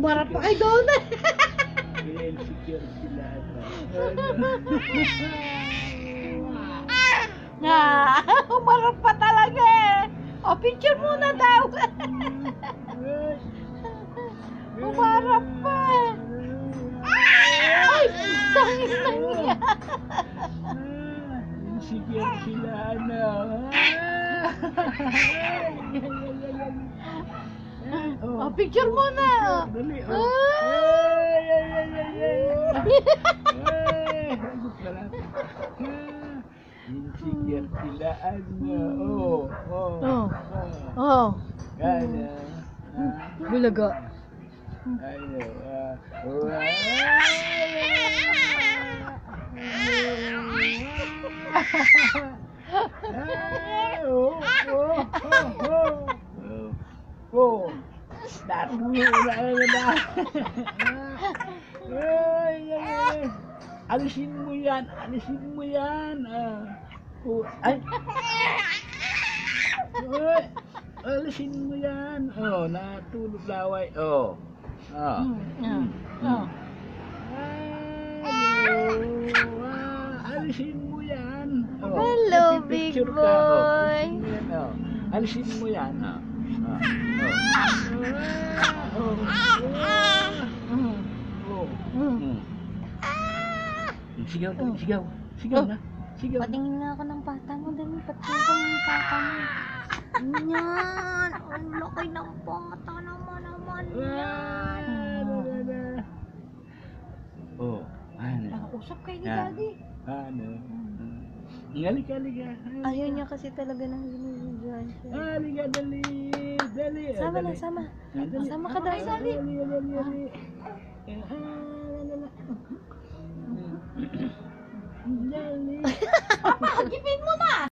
Umarap pa kay Donald. Insecure sila. Umarap pa talaga eh. O, picture muna daw. Umarap pa. Ay, tangis na niya. Insecure sila, ano. O, picture muna. Dali, Ay. Insecure sila, ano. Oh. Ano. Bulaga. Ano. Alisin mo yan, alisin mo yan. Ay. Alisin mo yan. Natulog laway. Alisin mo yan. Hello, big boy. Alisin mo yan. Sigaw, sigaw. Sigaw na. Sigaw. Patingin nga ako ng pata mo. Dali, patingin ko ng pata mo. Yan. Ang laki ng pata naman yan. Ano? Nakausap kayo ni Yan. Daddy. Ano? Halika. Ayaw niya kasi talaga ng binibigyan siya. Halika, dali. Dali. Sama na, sama. Sama ka daw, Daddy. Dali. Dali. Papakagipin